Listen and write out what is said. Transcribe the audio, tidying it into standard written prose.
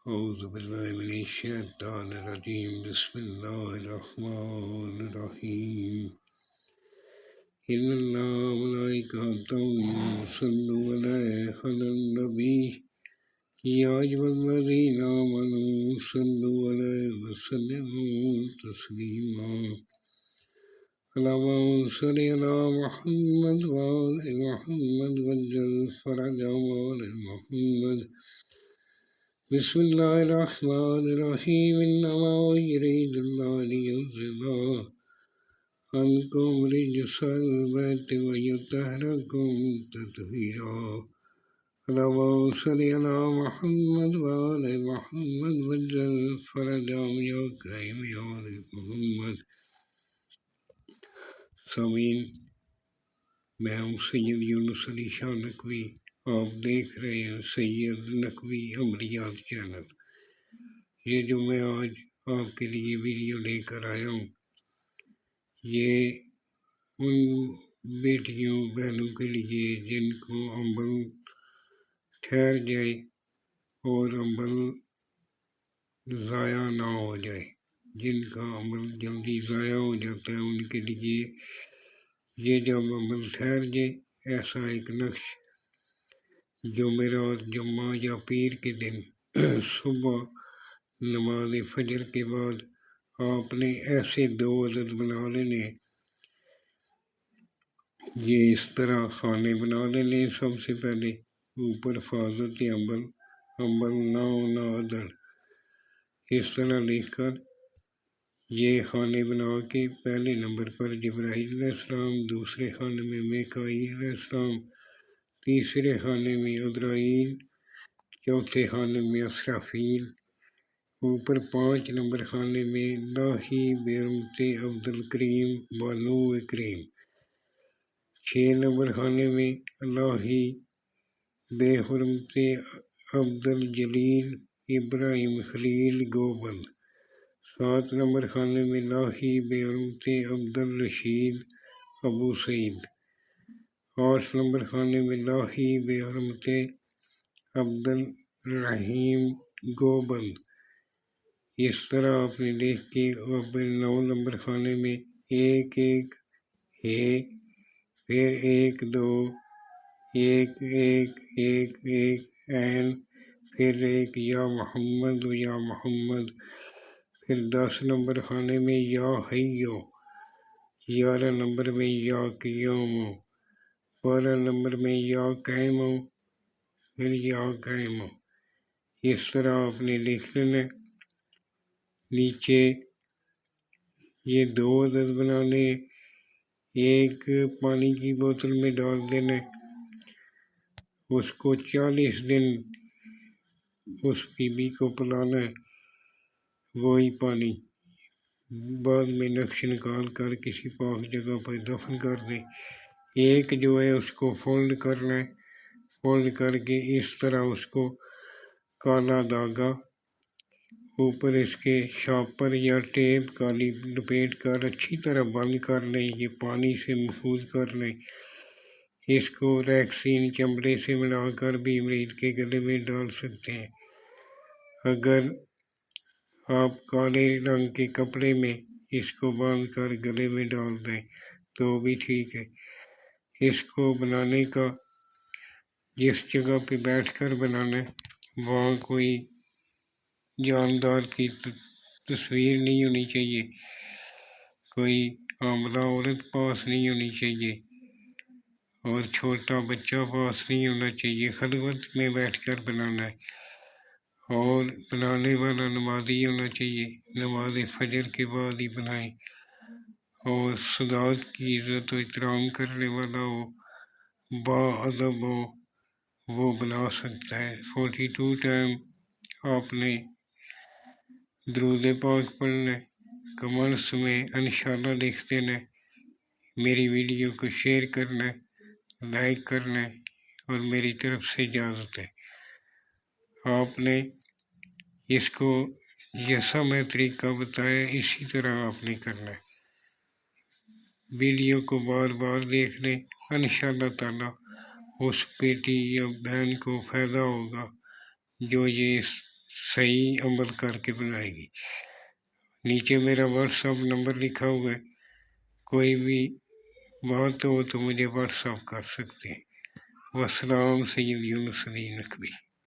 أعوذ بالله من الشيطان الرجيم بسم الله الرحمن الرحيم إن الله وملائكته يصلون على النبي يا أيها الذين آمنوا صلوا عليه وسلموا تسليما اللهم صل على محمد وآل محمد وجل فرجهم آل محمد بسم الله الرحمن الرحيم إنما يريد الله ليذهب عنكم رجس البيت ويطهركم تطهيرا اللهم صل على محمد وآل محمد وجل فرجهم يا كريم يا آل محمد سامعین، میں ہوں سید یونس علی شاہ نقوی، آپ دیکھ رہے ہیں سید نقوی عملیات چینل۔ یہ جو میں آج آپ کے لیے ویڈیو لے کر آیا ہوں، یہ ان بیٹیوں بہنوں کے لیے جن کو امبل ٹھہر جائے اور امبل ضائع نہ ہو جائے، جن کا امبل جلدی ضائع ہو جاتا ہے، ان کے لیے یہ جب امبل ٹھہر جائے، ایسا ایک نقش جمعرات، جمعہ یا پیر کے دن صبح نماز فجر کے بعد آپ نے ایسے 2 عدد بنا لینے۔ یہ اس طرح خانے بنا لینے، سب سے پہلے اوپر حفاظت امبل 9 عدد، اس طرح لکھ کر یہ خانے بنا کے پہلے نمبر پر جبرائیل علیہ السلام، دوسرے خانے میں میکائیل علیہ السلام، تیسرے خانے میں عزرائیل، چوتھے خانے میں اسرافیل، اوپر 5 نمبر خانے میں لاہی بحرمت عبدالکریم بانو کریم، 6 نمبر خانے میں لاہی بحرمت عبدالجلیل ابراہیم خلیل گوبند، 7 نمبر خانے میں لاہی بحرمت عبدالرشید ابو سعید، 8 نمبر خانے میں لاہی بحرمت عبدالرحیم گوبند۔ اس طرح آپ نے لکھ کے اور پھر 9 نمبر خانے میں 1 1 ہے، پھر 1 2 1 1 1 1 عین، پھر 1 یا محمد یا محمد، پھر 10 نمبر خانے میں یا حیو، 11 نمبر میں یا قیوم، 12 نمبر میں یا قائم، پھر یا قائم۔ اس طرح آپ نے لکھ لینا۔ نیچے یہ 2 عدد بنانے، ایک پانی کی بوتل میں ڈال دینا، اس کو 40 دن اس بی بی کو پلانا ہے، وہی پانی بعد میں نقش نکال کر کسی پاک جگہ پر دفن کر دیں۔ ایک جو ہے اس کو فولڈ کرنا ہے، فولڈ کر کے اس طرح اس کو کالا دھاگا اوپر اس کے شاپر یا ٹیپ کالی لپیٹ کر اچھی طرح بند کر لیں، یہ پانی سے محفوظ کر لیں۔ اس کو ریکسین چمڑے سے ملا کر بھی مریض کے گلے میں ڈال سکتے ہیں۔ اگر آپ کالے رنگ کے کپڑے میں اس کو باندھ کر گلے میں ڈال دیں تو بھی ٹھیک ہے۔ اس کو بنانے کا جس جگہ پہ بیٹھ کر بنانا ہے وہاں کوئی جاندار کی تصویر نہیں ہونی چاہیے، کوئی حاملہ عورت پاس نہیں ہونی چاہیے اور چھوٹا بچہ پاس نہیں ہونا چاہیے، خلوت میں بیٹھ کر بنانا ہے، اور بنانے والا نمازی ہونا چاہیے، نماز فجر کے بعد ہی بنائیں، اور سادات کی عزت و احترام کرنے والا ہو، با ادب ہو، وہ بنا سکتا ہے۔ 42 ٹائم آپ نے درود پاک پڑھنا ہے، کمنٹس میں انشاءاللہ لکھ دینا ہے، میری ویڈیو کو شیئر کرنا ہے، لائک کرنا ہے، اور میری طرف سے اجازت ہے۔ آپ نے اس کو جیسا میں طریقہ بتایا اسی طرح آپ نے کرنا ہے۔ ویڈیو کو بار بار دیکھ لیں، انشاءاللہ تعالی اس بیٹی یا بہن کو فائدہ ہوگا جو یہ صحیح عمل کر کے بنائے گی۔ نیچے میرا واٹس ایپ نمبر لکھا ہوا ہے، کوئی بھی بات ہو تو مجھے واٹس ایپ کر سکتے ہیں۔ والسلام، سید یونس الدین نقوی۔